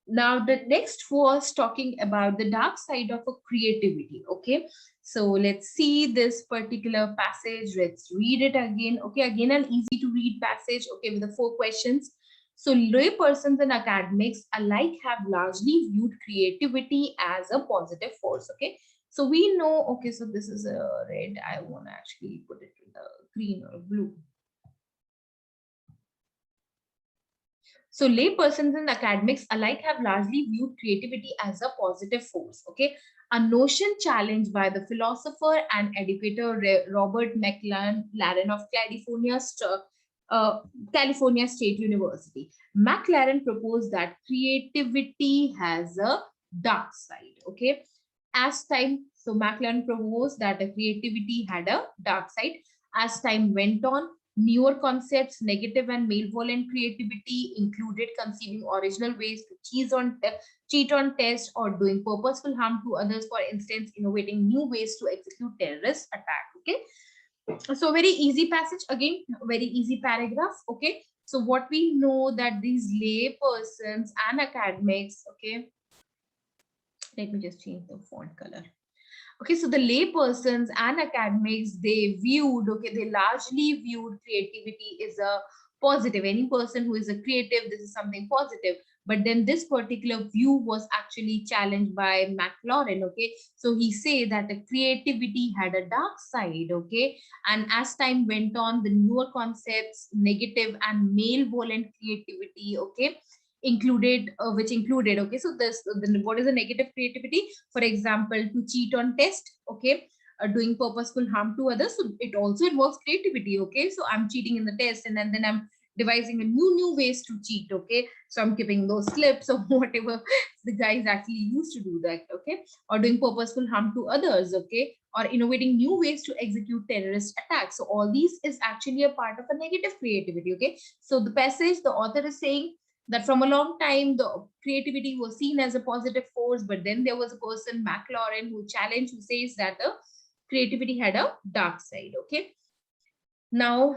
Now, the next was talking about the dark side of a creativity. Okay, so let's see this particular passage. Let's read it again. Okay, again, an easy to read passage. Okay, with the 4 questions. So, lay persons and academics alike have largely viewed creativity as a positive force. Okay, so we know. Okay, so this is a red. I want to actually put it in the green or blue. So laypersons and academics alike have largely viewed creativity as a positive force. Okay, a notion challenged by the philosopher and educator Robert McLaren of California State University. McLaren proposed that creativity has a dark side. Okay, as time, so McLaren proposed that a creativity had a dark side. As time went on, newer concepts, negative and malevolent creativity included conceiving original ways to cheat on tests or doing purposeful harm to others, for instance, innovating new ways to execute terrorist attack. Okay, so very easy passage, again, very easy paragraph. Okay, so what we know that these lay persons and academics, okay, let me just change the font color. Okay, so the lay persons and academics, they viewed, okay, they largely viewed creativity as a positive. Any person who is a creative, this is something positive. But then this particular view was actually challenged by McLaren. Okay, so he said that the creativity had a dark side. Okay, and as time went on, the newer concepts, negative and malevolent creativity, okay, included which included, okay, so this what is a negative creativity? For example, to cheat on test. Okay, doing purposeful harm to others, so it also involves creativity. Okay, so I'm cheating in the test, and then I'm devising a new ways to cheat. Okay, so I'm keeping those slips or whatever the guys actually used to do that. Okay, or doing purposeful harm to others. Okay, or innovating new ways to execute terrorist attacks. So all these is actually a part of a negative creativity. Okay, so the passage, the author is saying that from a long time the creativity was seen as a positive force, but then there was a person, McLaren, who challenged, who says that the creativity had a dark side. Okay, now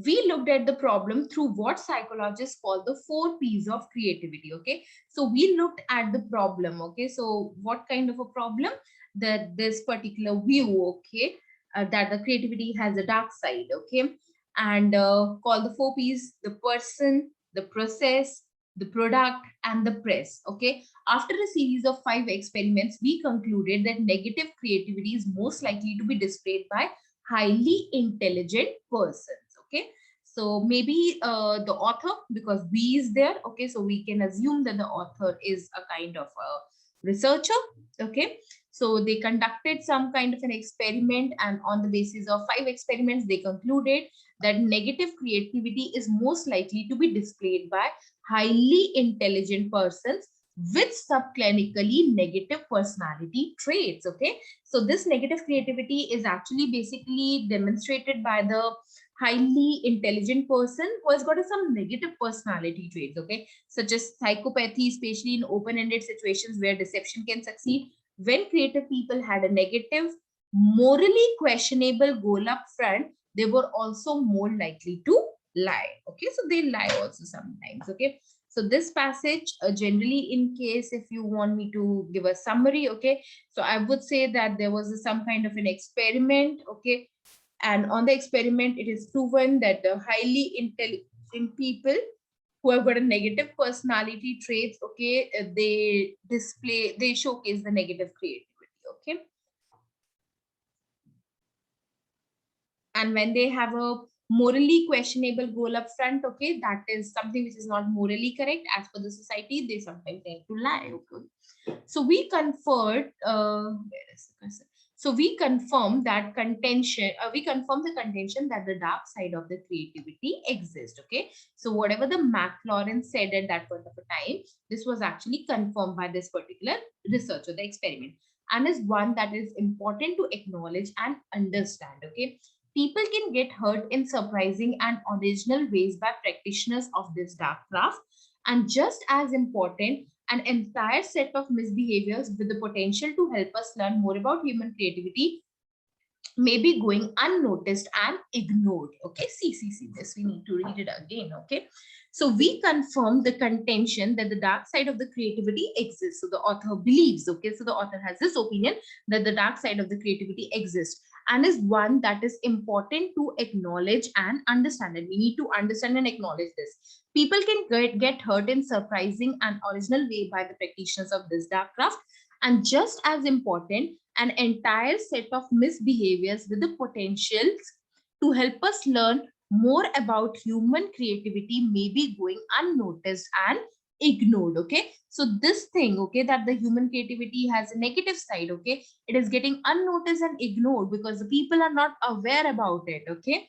we looked at the problem through what psychologists call the 4 P's of creativity. Okay, so we looked at the problem. Okay, so what kind of a problem? That this particular view, okay, that the creativity has a dark side. Okay, and call the 4 P's: the person, the process, the product, and the press. Okay, after a series of 5 experiments, we concluded that negative creativity is most likely to be displayed by highly intelligent persons. Okay, so maybe the author, because B is there. Okay, so we can assume that the author is a kind of a researcher. Okay, so they conducted some kind of an experiment, and on the basis of 5 experiments, they concluded that negative creativity is most likely to be displayed by highly intelligent persons with subclinically negative personality traits. Okay, so this negative creativity is actually basically demonstrated by the highly intelligent person who has got some negative personality traits. Okay, such as psychopathy, especially in open-ended situations where deception can succeed. When creative people had a negative, morally questionable goal up front, they were also more likely to lie. Okay, so they lie also sometimes. Okay, so this passage, generally, in case if you want me to give a summary, okay, so I would say that there was some kind of an experiment. Okay, and on the experiment, it is proven that the highly intelligent people who have got a negative personality traits, okay, they showcase the negative creativity. Okay, and when they have a morally questionable goal up front, okay, that is something which is not morally correct as per the society, they sometimes tend to lie. Okay, so we conferred, where is the cursor? So we confirm that contention, we confirm the contention that the dark side of the creativity exists. Okay, so whatever the McLaren said at that point of a time, this was actually confirmed by this particular research or the experiment, and is one that is important to acknowledge and understand. Okay, people can get hurt in surprising and original ways by practitioners of this dark craft, and just as important, an entire set of misbehaviors with the potential to help us learn more about human creativity may be going unnoticed and ignored. Okay, see this, we need to read it again. Okay, so we confirm the contention that the dark side of the creativity exists. So the author believes, okay, so the author has this opinion that the dark side of the creativity exists and is one that is important to acknowledge and understand. And we need to understand and acknowledge this. People can get hurt in surprising and original way by the practitioners of this dark craft, and just as important, an entire set of misbehaviors with the potentials to help us learn more about human creativity may be going unnoticed and ignored. Okay, so this thing, okay, that the human creativity has a negative side, okay, it is getting unnoticed and ignored because the people are not aware about it. Okay,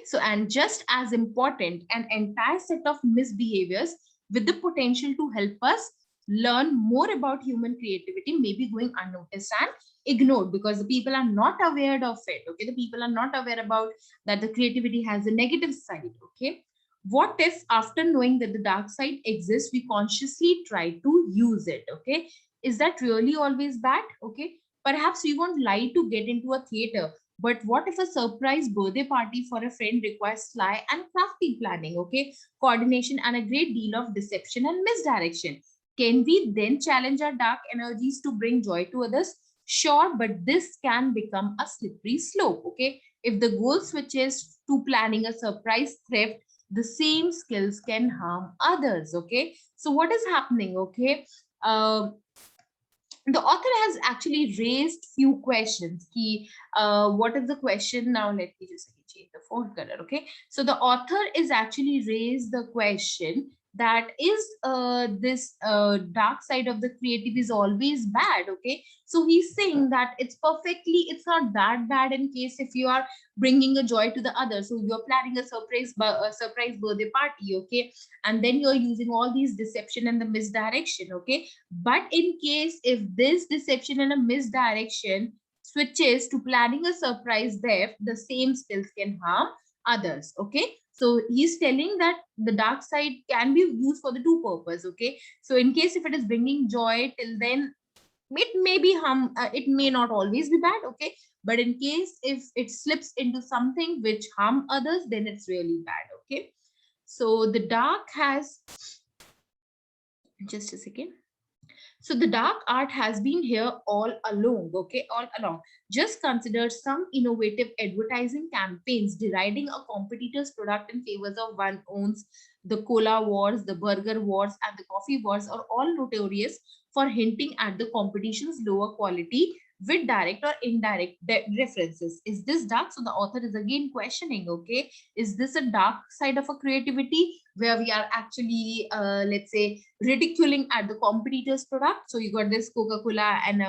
so and just as important, an entire set of misbehaviors with the potential to help us learn more about human creativity may be going unnoticed and ignored because the people are not aware of it. Okay, the people are not aware about that the creativity has a negative side. Okay, what if after knowing that the dark side exists, we consciously try to use it? Okay, is that really always bad? Okay, perhaps we won't lie to get into a theater, but what if a surprise birthday party for a friend requires sly and crafty planning, okay, coordination, and a great deal of deception and misdirection? Can we then challenge our dark energies to bring joy to others? Sure, but this can become a slippery slope, okay? If the goal switches to planning a surprise theft, the same skills can harm others, okay? So what is happening, okay? The author has actually raised few questions. What is the question now? Let me just change the font color. Okay, so the author is actually raised the question that is this dark side of the creative is always bad. Okay, so he's saying that it's not that bad in case if you are bringing a joy to the other. So you're planning a surprise birthday party. Okay, and then you're using all these deception and the misdirection. Okay, but in case if this deception and a misdirection switches to planning a surprise theft, the same skills can harm others. Okay, so he's telling that the dark side can be used for the two purpose. Okay, so in case if it is bringing joy, till then it may be harm, it may not always be bad. Okay, but in case if it slips into something which harm others, then it's really bad. Okay, so the dark has, just a second. So the dark art has been here all along, okay, all along. Just consider some innovative advertising campaigns deriding a competitor's product in favor of one owns. The cola wars, the burger wars, and the coffee wars are all notorious for hinting at the competition's lower quality with direct or indirect references. Is this dark? So the author is again questioning, okay, is this a dark side of a creativity where we are actually, let's say, ridiculing at the competitor's product? So you got this Coca-Cola and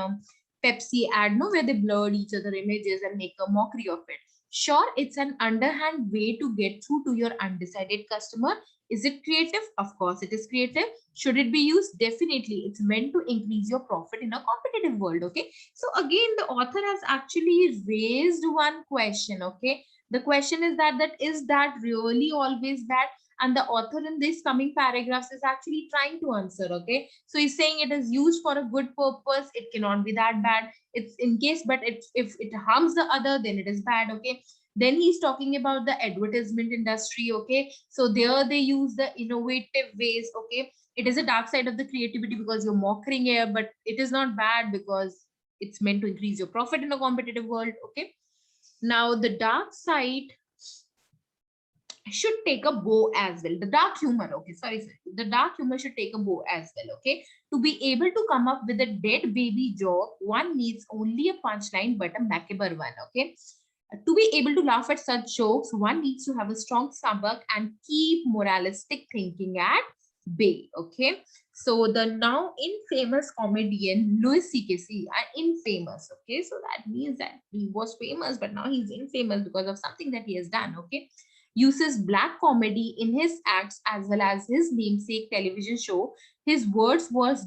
Pepsi ad, no, where they blurred each other images and make a mockery of it. Sure, it's an underhand way to get through to your undecided customer. Is it creative? Of course, it is creative. Should it be used? Definitely. It's meant to increase your profit in a competitive world. Okay. So again, the author has actually raised one question. Okay. The question is that is that really always bad? And the author in this coming paragraphs is actually trying to answer. Okay, so he's saying it is used for a good purpose, it cannot be that bad. It's in case, but if it harms the other, then it is bad. Okay, then he's talking about the advertisement industry. Okay, so there they use the innovative ways. Okay, it is a dark side of the creativity because you're mocking here, but it is not bad because it's meant to increase your profit in a competitive world. Okay, now the dark side should take a bow as well. The dark humor, okay, sorry. The dark humor should take a bow as well, okay? To be able to come up with a dead baby joke, one needs only a punchline, but a macabre one, okay? To be able to laugh at such jokes, one needs to have a strong stomach and keep moralistic thinking at bay, okay? So the now infamous comedian Louis C.K. Infamous, okay? So that means that he was famous, but now he's infamous because of something that he has done, okay? Uses black comedy in his acts as well as his namesake television show. His work was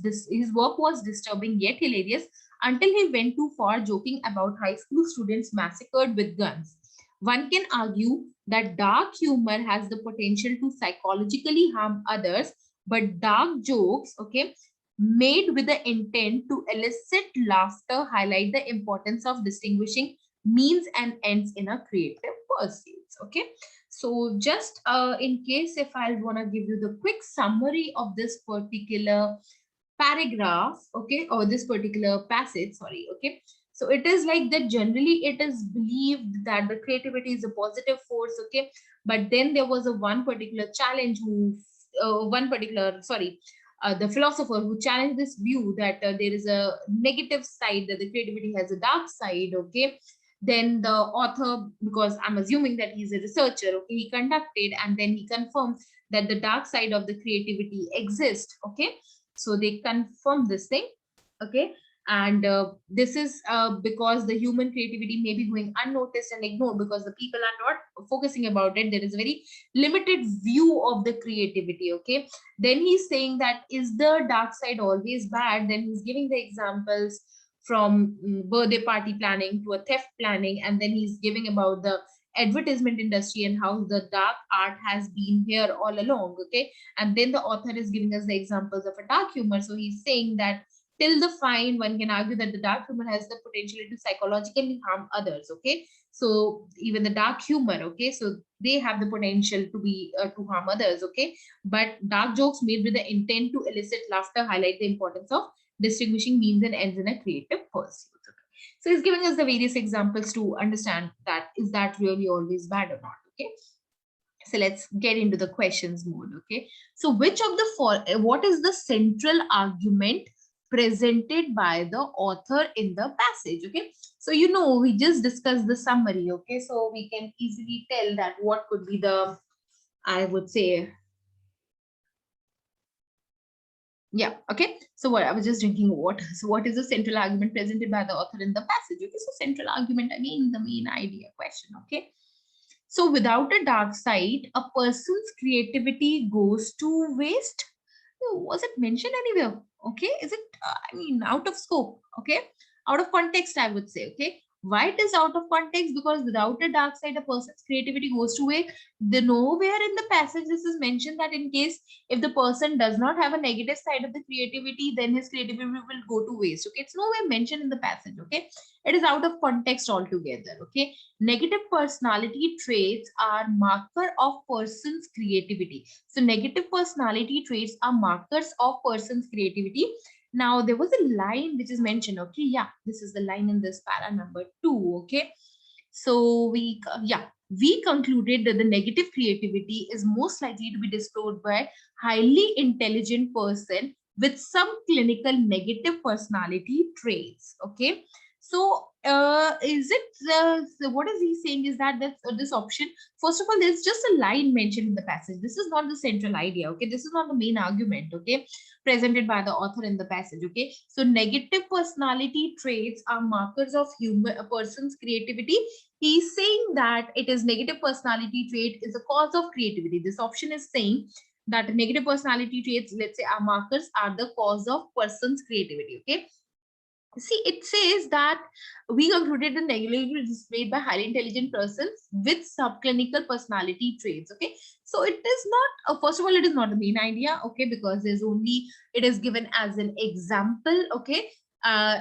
disturbing yet hilarious until he went too far, joking about high school students massacred with guns. One can argue that dark humor has the potential to psychologically harm others, but dark jokes, okay, made with the intent to elicit laughter highlight the importance of distinguishing means and ends in a creative pursuits. Okay, so just in case if I want to give you the quick summary of this particular paragraph, okay, or this particular passage, sorry, okay. So it is like that generally it is believed that the creativity is a positive force, okay, but then there was a one particular challenge who one particular sorry the philosopher who challenged this view that there is a negative side, that the creativity has a dark side, okay. Then the author, because I'm assuming that he's a researcher, okay, he conducted and then he confirmed that the dark side of the creativity exists, okay. So they confirm this thing, okay. And this is because the human creativity may be going unnoticed and ignored because the people are not focusing about it. There is a very limited view of the creativity, okay. Then he's saying that is the dark side always bad? Then he's giving the examples from birthday party planning to a theft planning, and then he's giving about the advertisement industry and how the dark art has been here all along, okay. And then the author is giving us the examples of a dark humor. So he's saying that till the fine, one can argue that the dark humor has the potential to psychologically harm others, okay. So even the dark humor, okay, so they have the potential to be to harm others, okay. But dark jokes made with the intent to elicit laughter highlight the importance of distinguishing means and ends in a creative pursuit. So he's giving us the various examples to understand that is that really always bad or not, okay. So let's get into the questions mode, okay. So which of the what is the central argument presented by the author in the passage, okay. So you know we just discussed the summary, okay, so we can easily tell that what could be the, I would say, yeah, okay. So what, I was just drinking water. So what is the central argument presented by the author in the passage? Okay, so central argument, again, the main idea question, okay. So without a dark side, a person's creativity goes to waste. Was it mentioned anywhere? Okay, is it, I mean, out of scope, okay, out of context, I would say, okay. Why it is out of context? Because without a dark side, a person's creativity goes to waste. The nowhere in the passage this is mentioned that in case if the person does not have a negative side of the creativity, then his creativity will go to waste, okay. It's nowhere mentioned in the passage, okay. It is out of context altogether, okay. Negative personality traits are marker of person's creativity. So negative personality traits are markers of person's creativity. Now there was a line which is mentioned, okay. Yeah, this is the line in this para number 2, okay. So we concluded that the negative creativity is most likely to be displayed by highly intelligent person with some clinical negative personality traits, okay. So is it so what is he saying is that that's this option, first of all, there's just a line mentioned in the passage. This is not the central idea, okay. This is not the main argument, okay, presented by the author in the passage, okay. So negative personality traits are markers of human a person's creativity. He's saying that it is negative personality trait is a cause of creativity. This option is saying that negative personality traits, let's say, are markers, are the cause of person's creativity, okay. See, it says that we concluded the negativity is displayed by highly intelligent persons with subclinical personality traits, okay. So it is not first of all, it is not the main idea, okay, because there's only, it is given as an example, okay.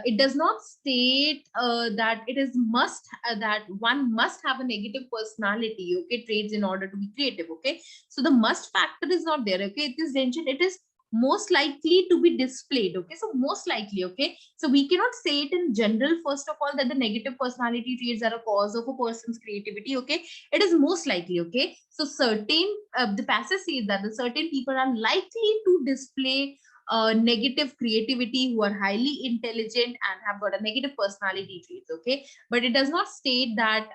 It does not state that it is must that one must have a negative personality, okay, traits in order to be creative, okay. So the must factor is not there, okay. It is mentioned it is most likely to be displayed, okay. So most likely, okay. So we cannot say it in general, first of all, that the negative personality traits are a cause of a person's creativity, okay. It is most likely, okay. So certain the passage says that the certain people are likely to display negative creativity, who are highly intelligent and have got a negative personality traits, okay. But it does not state that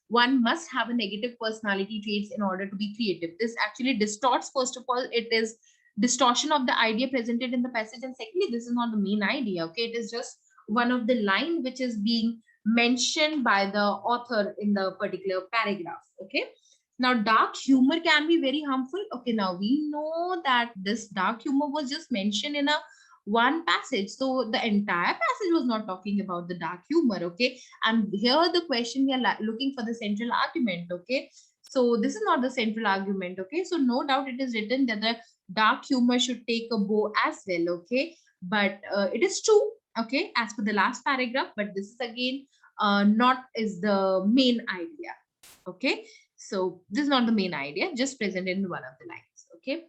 one must have a negative personality traits in order to be creative. This actually distorts, first of all, it is distortion of the idea presented in the passage, and secondly, this is not the main idea, okay. It is just one of the line which is being mentioned by the author in the particular paragraph, okay. Now dark humor can be very harmful, okay. Now we know that this dark humor was just mentioned in a one passage, so the entire passage was not talking about the dark humor, okay. And here the question, we are looking for the central argument, okay. So this is not the central argument, okay. So no doubt it is written that the dark humor should take a bow as well, okay. But it is true, okay, as per the last paragraph, but this is again not is the main idea. Okay, so this is not the main idea, just present in one of the lines. Okay.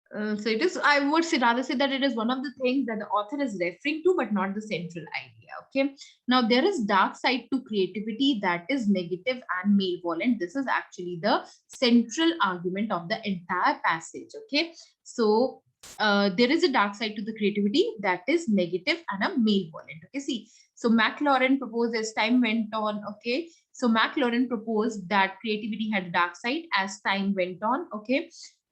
So it is, I would say, rather say that it is one of the things that the author is referring to, but not the central idea. Okay. Now there is dark side to creativity that is negative and malevolent. This is actually the central argument of the entire passage. Okay. So there is a dark side to the creativity that is negative and a malevolent. Okay. See, so McLaren proposed as time went on. Okay. So McLaren proposed that creativity had a dark side as time went on. Okay.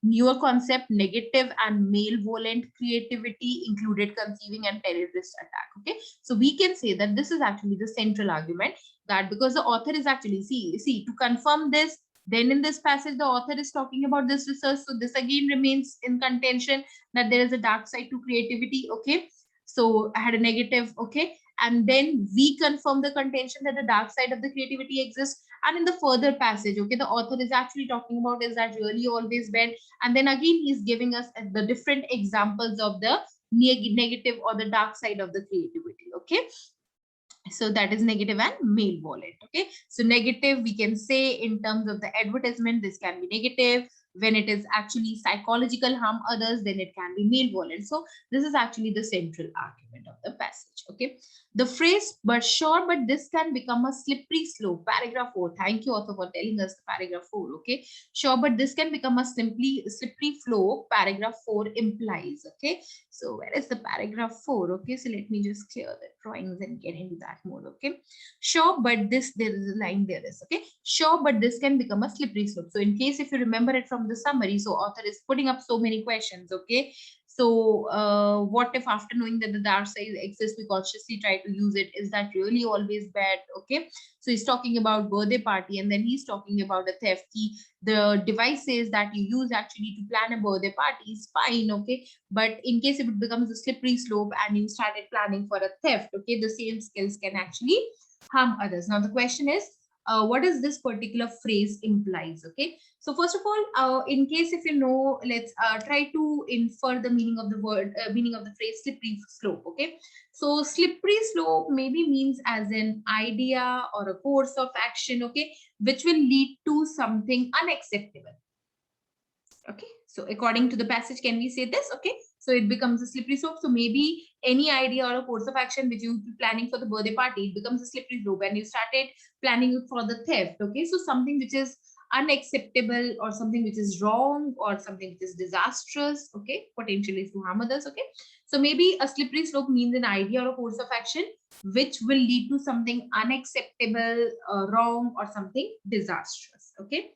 Newer concept, negative and malevolent creativity included conceiving and terrorist attack. Okay, so we can say that this is actually the central argument, that because the author is actually, see to confirm this, then in this passage the author is talking about this research, so this again remains in contention that there is a dark side to creativity. Okay, so I had a negative. Okay, and then we confirm the contention that the dark side of the creativity exists. And in the further passage, okay, the author is actually talking about, is that really always bad? And then again he's giving us the different examples of the negative or the dark side of the creativity. Okay, so that is negative and malevolent. Okay, so negative, we can say in terms of the advertisement, this can be negative. When it is actually psychological harm others, then it can be malevolent. So this is actually the central argument of the passage. Okay, the phrase but sure but this can become a slippery slope, paragraph 4. Thank you author for telling us the paragraph 4. Okay, sure but this can become a slippery slope, paragraph 4 implies. Okay, so where is the paragraph 4? Okay, so let me just clear the drawings and get into that mode. Okay, sure but this, there is a line there is. Okay, sure but this can become a slippery slope. So in case if you remember it from the summary, so author is putting up so many questions. Okay, so what if after knowing that the dark side exists we consciously try to use it? Is that really always bad? Okay, so he's talking about birthday party, and then he's talking about a theft. The devices that you use actually to plan a birthday party is fine. Okay, but in case if it becomes a slippery slope and you started planning for a theft, okay, the same skills can actually harm others. Now the question is, what does this particular phrase implies? Okay, so first of all, in case if you know, let's try to infer the meaning of the word, meaning of the phrase slippery slope. Okay, so slippery slope maybe means as an idea or a course of action, okay, which will lead to something unacceptable. Okay, so according to the passage, can we say this? Okay, so it becomes a slippery slope. So maybe any idea or a course of action which you planning for the birthday party, it becomes a slippery slope and you started planning for the theft. Okay, so something which is unacceptable or something which is wrong or something which is disastrous, okay, potentially to harm others. Okay, so maybe a slippery slope means an idea or a course of action which will lead to something unacceptable, wrong, or something disastrous. Okay,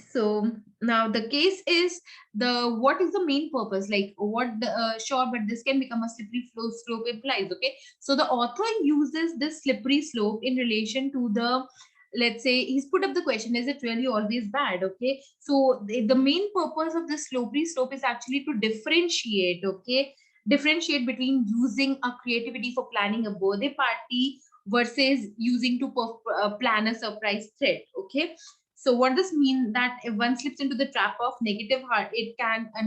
so now the case is, the what is the main purpose, like what the sure but this can become a slippery slope implies. Okay, so the author uses this slippery slope in relation to the, let's say he's put up the question, is it really always bad? Okay, so the main purpose of this slippery slope is actually to differentiate. Okay, differentiate between using a creativity for planning a birthday party versus using to plan a surprise threat. Okay, so what does mean, that if one slips into the trap of negative heart, it can a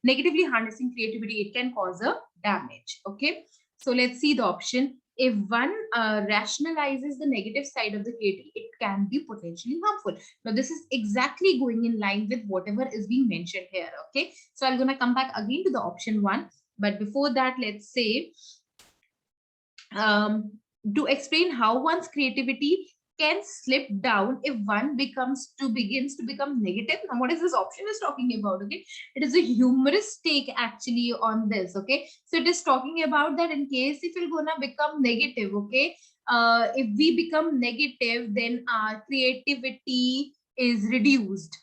negatively harnessing creativity, it can cause a damage. Okay, so let's see the option. If one rationalizes the negative side of the creativity, it can be potentially harmful. Now this is exactly going in line with whatever is being mentioned here. Okay, so I'm going to come back again to the option 1, but before that, let's say to explain how one's creativity can slip down if one begins to become negative. Now what is this option is talking about? Okay, it is a humorous take actually on this. Okay, so it is talking about that in case if you're gonna become negative, okay, if we become negative, then our creativity is reduced.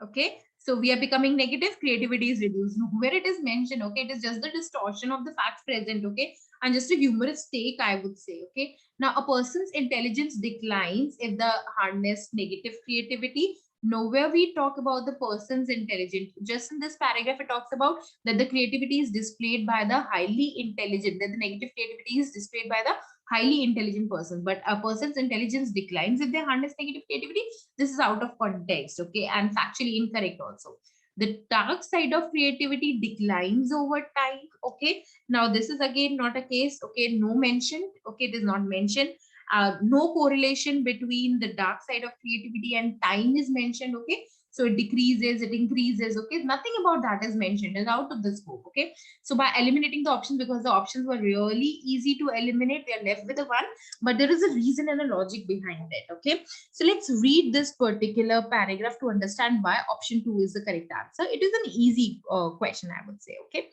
Okay, so we are becoming negative, creativity is reduced. Where it is mentioned, okay, it is just the distortion of the facts present. Okay, and just a humorous take, I would say. Okay, now a person's intelligence declines if the harness negative creativity. Nowhere we talk about the person's intelligence. Just in this paragraph, it talks about that the creativity is displayed by the highly intelligent, that the negative creativity is displayed by the highly intelligent person, but a person's intelligence declines if they harness negative creativity. This is out of context, okay, and factually incorrect also. The dark side of creativity declines over time. Okay, now this is again not a case. Okay, no mention. Okay, it is not mentioned. No correlation between the dark side of creativity and time is mentioned. Okay, so it decreases, it increases. Okay, nothing about that is mentioned. It's out of the scope. Okay, so by eliminating the options, because the options were really easy to eliminate, we are left with a one, but there is a reason and a logic behind it. Okay, so let's read this particular paragraph to understand why option 2 is the correct answer. It is an easy question, I would say. Okay,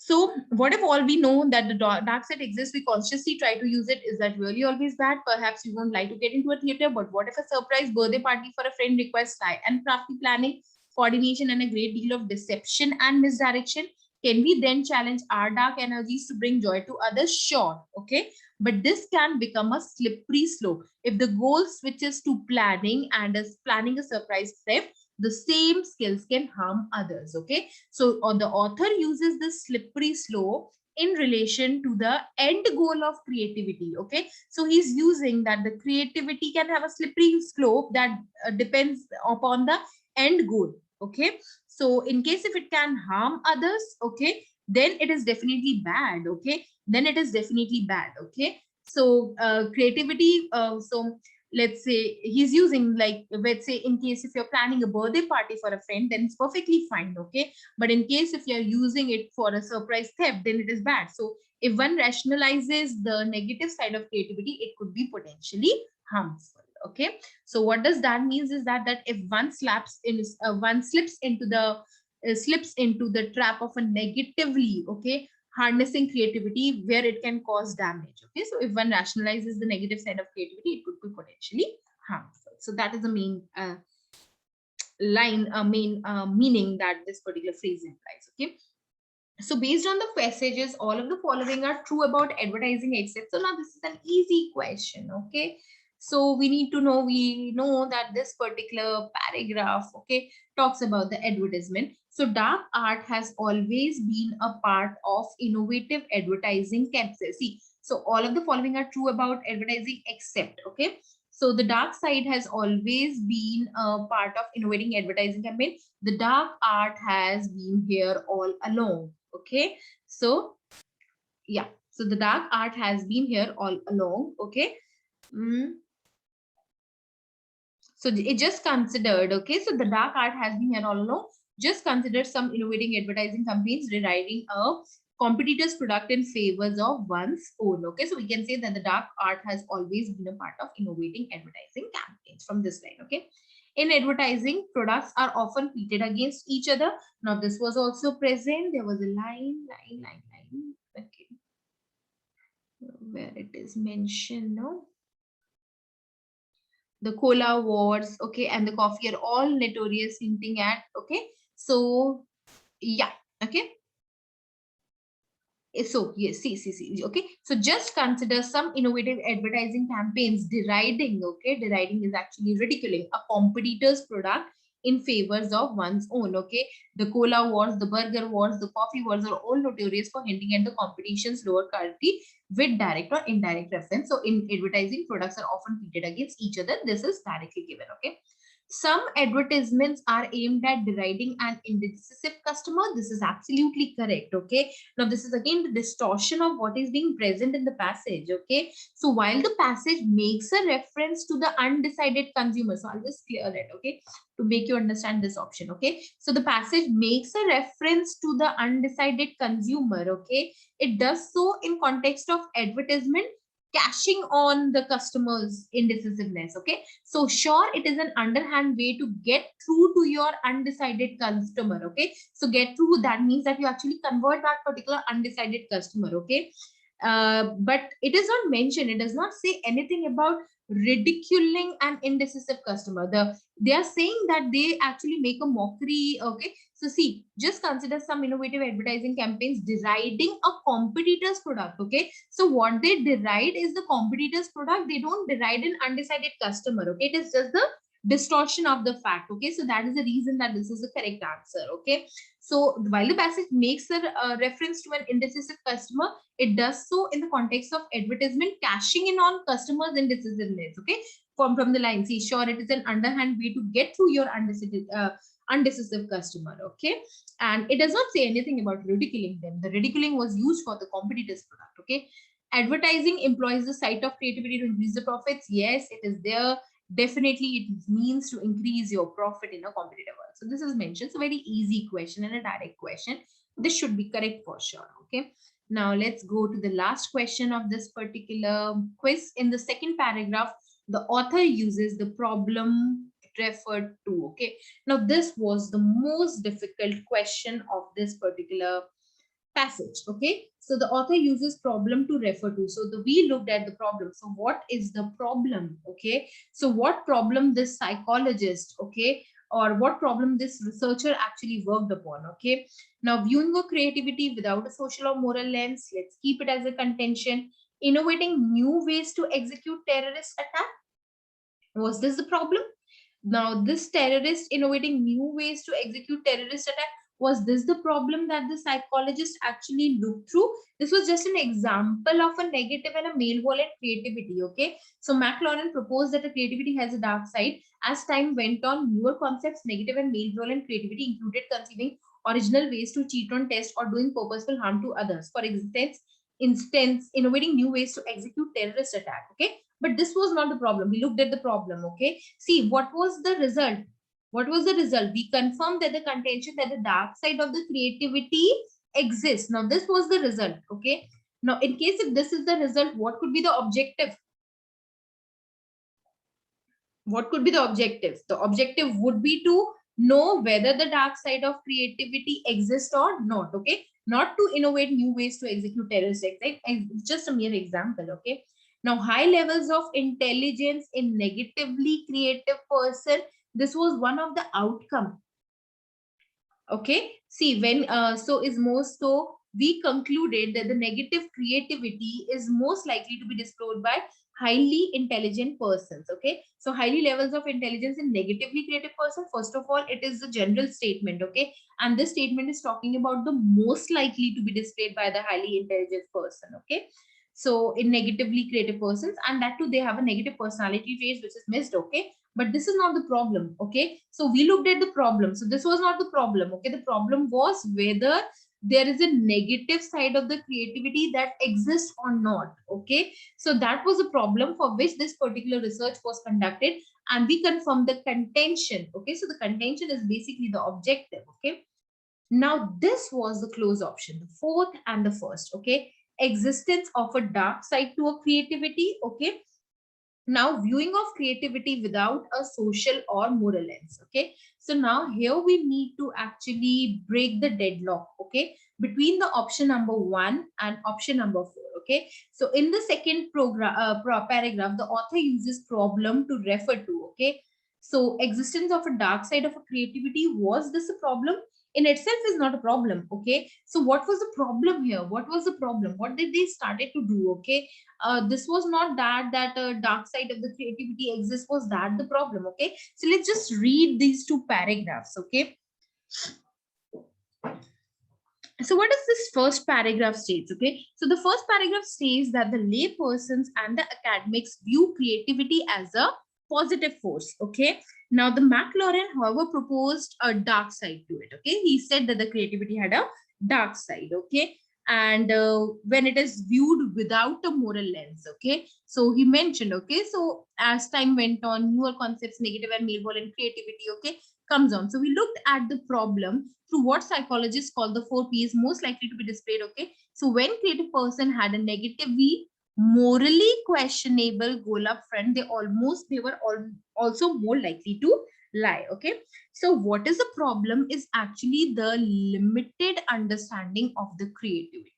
so what if all we know that the dark side exists, we consciously try to use it? Is that really always bad? Perhaps you won't like to get into a theater, but what if a surprise birthday party for a friend requires high and crafty planning, coordination, and a great deal of deception and misdirection? Can we then challenge our dark energies to bring joy to others? Sure. Okay. But this can become a slippery slope. If the goal switches to planning and is planning a surprise theft, the same skills can harm others. Okay, so the author uses this slippery slope in relation to the end goal of creativity. Okay, so he's using that the creativity can have a slippery slope that depends upon the end goal. Okay, so in case if it can harm others, okay, then it is definitely bad. Okay, then it is definitely bad. Okay, so creativity, so let's say he's using, like, let's say in case if you're planning a birthday party for a friend, then it's perfectly fine. Okay, but in case if you're using it for a surprise theft, then it is bad. So if one rationalizes the negative side of creativity, it could be potentially harmful. Okay, so what does that means is that if one slips into the trap of a negatively, okay, harnessing creativity where it can cause damage. Okay, so if one rationalizes the negative side of creativity, it could be potentially harmful. So that is the main meaning that this particular phrase implies. Okay, so based on the passages, all of the following are true about advertising except. So now this is an easy question. Okay, so we know that this particular paragraph, okay, talks about the advertisement. So dark art has always been a part of innovative advertising campaigns. See, so all of the following are true about advertising except. Okay, so the dark side has always been a part of innovating advertising campaign. The dark art has been here all along. Okay, so yeah, so the dark art has been here all along. Okay, so it just considered. Okay, so the dark art has been here all along. Just consider some innovating advertising campaigns deriding a competitor's product in favors of one's own. Okay, so we can say that the dark art has always been a part of innovating advertising campaigns from this line. Okay, in advertising, products are often pitted against each other. Now this was also present. There was a line. Okay, where it is mentioned. No, the cola wars, okay, and the coffee are all notorious hinting at. Okay, so yeah, okay. So yes, see, okay. So just consider some innovative advertising campaigns deriding, okay, deriding is actually ridiculing a competitor's product in favors of one's own. Okay, the cola wars, the burger wars, the coffee wars are all notorious for hinting at the competition's lower quality with direct or indirect reference. So in advertising, products are often pitted against each other. This is directly given. Okay, some advertisements are aimed at deriding an indecisive customer. This is absolutely correct. Okay, now this is again the distortion of what is being present in the passage. Okay, so while the passage makes a reference to the undecided consumer, so I'll just clear it, okay, to make you understand this option. Okay, so the passage makes a reference to the undecided consumer. Okay, it does so in context of advertisement cashing on the customer's indecisiveness. Okay, so sure, it is an underhand way to get through to your undecided customer. Okay, so get through, that means that you actually convert that particular undecided customer. Okay, but it is not mentioned, it does not say anything about ridiculing an indecisive customer. They are saying that they actually make a mockery. Okay, so see, just consider some innovative advertising campaigns deriding a competitor's product. Okay, so what they deride is the competitor's product. They don't deride an undecided customer. Okay, it is just the distortion of the fact. Okay, so that is the reason that this is the correct answer. Okay, so while the passage makes a reference to an indecisive customer, it does so in the context of advertisement cashing in on customers' indecisiveness. Okay, from the line, see, sure, it is an underhand way to get through your undecisive customer. Okay, and it does not say anything about ridiculing them. The ridiculing was used for the competitor's product. Okay, advertising employs the site of creativity to increase the profits. Yes, it is there. Definitely it means to increase your profit in a competitive world. So this is mentioned. It's a very easy question and a direct question. This should be correct for sure. Okay, now let's go to the last question of this particular quiz. In the second paragraph, the author uses the problem referred to. Okay, now this was the most difficult question of this particular passage. Okay, so the author uses problem to refer to. So we looked at the problem. So what is the problem? Okay, so what problem this psychologist, okay, or what problem this researcher actually worked upon. Okay, now viewing of creativity without a social or moral lens, let's keep it as a contention. Innovating new ways to execute terrorist attack, was this the problem? Now, this terrorist innovating new ways to execute terrorist attack, was this the problem that the psychologist actually looked through? This was just an example of a negative and a malevolent creativity. Okay, so McLaren proposed that a creativity has a dark side. As time went on, newer concepts, negative and malevolent creativity, included conceiving original ways to cheat on tests or doing purposeful harm to others. For instance, innovating new ways to execute terrorist attack. Okay, but this was not the problem. We looked at the problem. Okay, see, what was the result? What was the result? We confirmed that the contention that the dark side of the creativity exists. Now this was the result. Okay, now in case if this is the result, what could be the objective? What could be the objective? The objective would be to know whether the dark side of creativity exists or not. Okay, not to innovate new ways to execute terrorist acts. Right? It's just a mere example. Okay, now high levels of intelligence in negatively creative person, this was one of the outcome. Okay, see, when so is most, so we concluded that the negative creativity is most likely to be displayed by highly intelligent persons. Okay, so highly levels of intelligence in negatively creative person, first of all, it is a general statement. Okay, and this statement is talking about the most likely to be displayed by the highly intelligent person. Okay, so in negatively creative persons, and that too they have a negative personality traits which is missed. Okay, but this is not the problem. Okay, so we looked at the problem. So this was not the problem. Okay, the problem was whether there is a negative side of the creativity that exists or not. Okay, so that was a problem for which this particular research was conducted, and we confirmed the contention. Okay, so the contention is basically the objective. Okay, now this was the close option, the fourth and the first. Okay, existence of a dark side to a creativity. Okay, now viewing of creativity without a social or moral lens. Okay, so now here we need to actually break the deadlock. Okay, between the option number 1 and option number 4. Okay, so in the second paragraph, the author uses problem to refer to. Okay, so existence of a dark side of a creativity, was this a problem? In itself is not a problem. Okay, so what was the problem here? What was the problem? What did they started to do? Okay, this was not that dark side of the creativity exists, was that the problem. Okay, so let's just read these two paragraphs. Okay, so what does this first paragraph states? Okay, so the first paragraph says that the laypersons and the academics view creativity as a positive force. Okay, now the McLaren, however, proposed a dark side to it. Okay, he said that the creativity had a dark side. Okay, and when it is viewed without a moral lens. Okay, so he mentioned. Okay, so as time went on, newer concepts, negative and malevolent creativity, okay, comes on. So we looked at the problem through what psychologists call the 4 P's most likely to be displayed. Okay, so when creative person had a negatively morally questionable goal up front, they were also more likely to lie. Okay, so what is the problem is actually the limited understanding of the creativity.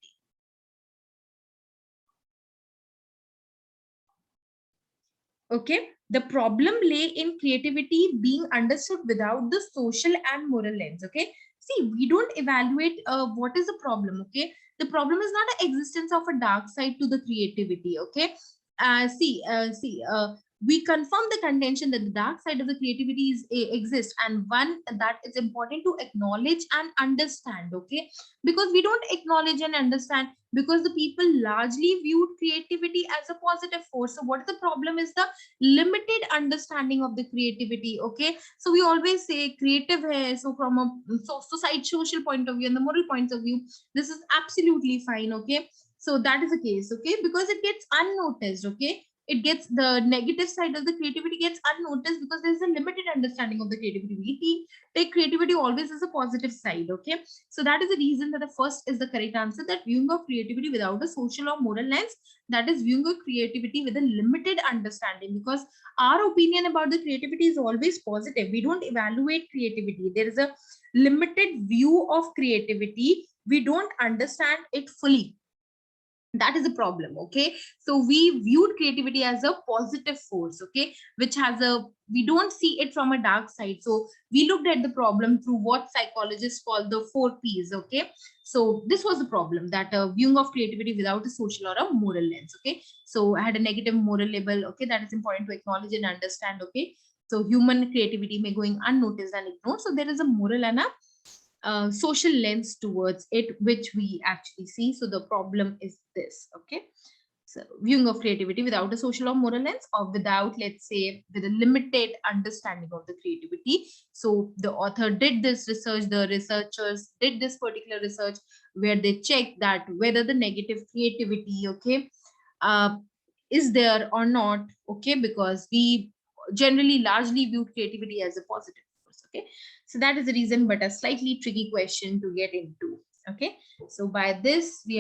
Okay, the problem lay in creativity being understood without the social and moral lens. Okay, see, we don't evaluate what is the problem. Okay, the problem is not the existence of a dark side to the creativity. Okay, see, we confirm the contention that the dark side of the creativity exists, and one that is important to acknowledge and understand. Okay, because we don't acknowledge and understand, because the people largely viewed creativity as a positive force. So what is the problem is the limited understanding of the creativity. Okay, so we always say creative hai, so from a society social point of view and the moral points of view, this is absolutely fine. Okay, so that is the case. Okay, because it gets unnoticed. Okay, it gets, the negative side of the creativity gets unnoticed because there's a limited understanding of the creativity. We take creativity always as a positive side. Okay, so that is the reason that the first is the correct answer, that viewing of creativity without a social or moral lens, that is viewing of creativity with a limited understanding, because our opinion about the creativity is always positive. We don't evaluate creativity. There is a limited view of creativity. We don't understand it fully. That is a problem. Okay, so we viewed creativity as a positive force. Okay, which has a, we don't see it from a dark side. So we looked at the problem through what psychologists call the 4 Ps. Okay, so this was the problem, that viewing of creativity without a social or a moral lens. Okay, so I had a negative moral label. Okay, that is important to acknowledge and understand. Okay, so human creativity may going unnoticed and ignored, so there is a moral and a social lens towards it, which we actually see. So the problem is this. Okay, so viewing of creativity without a social or moral lens, or without, let's say, with a limited understanding of the creativity. So the author did this research, the researchers did this particular research, where they checked that whether the negative creativity, okay, uh, is there or not. Okay, because we generally largely view creativity as a positive force. Okay, so that is the reason, but a slightly tricky question to get into. Okay, so by this we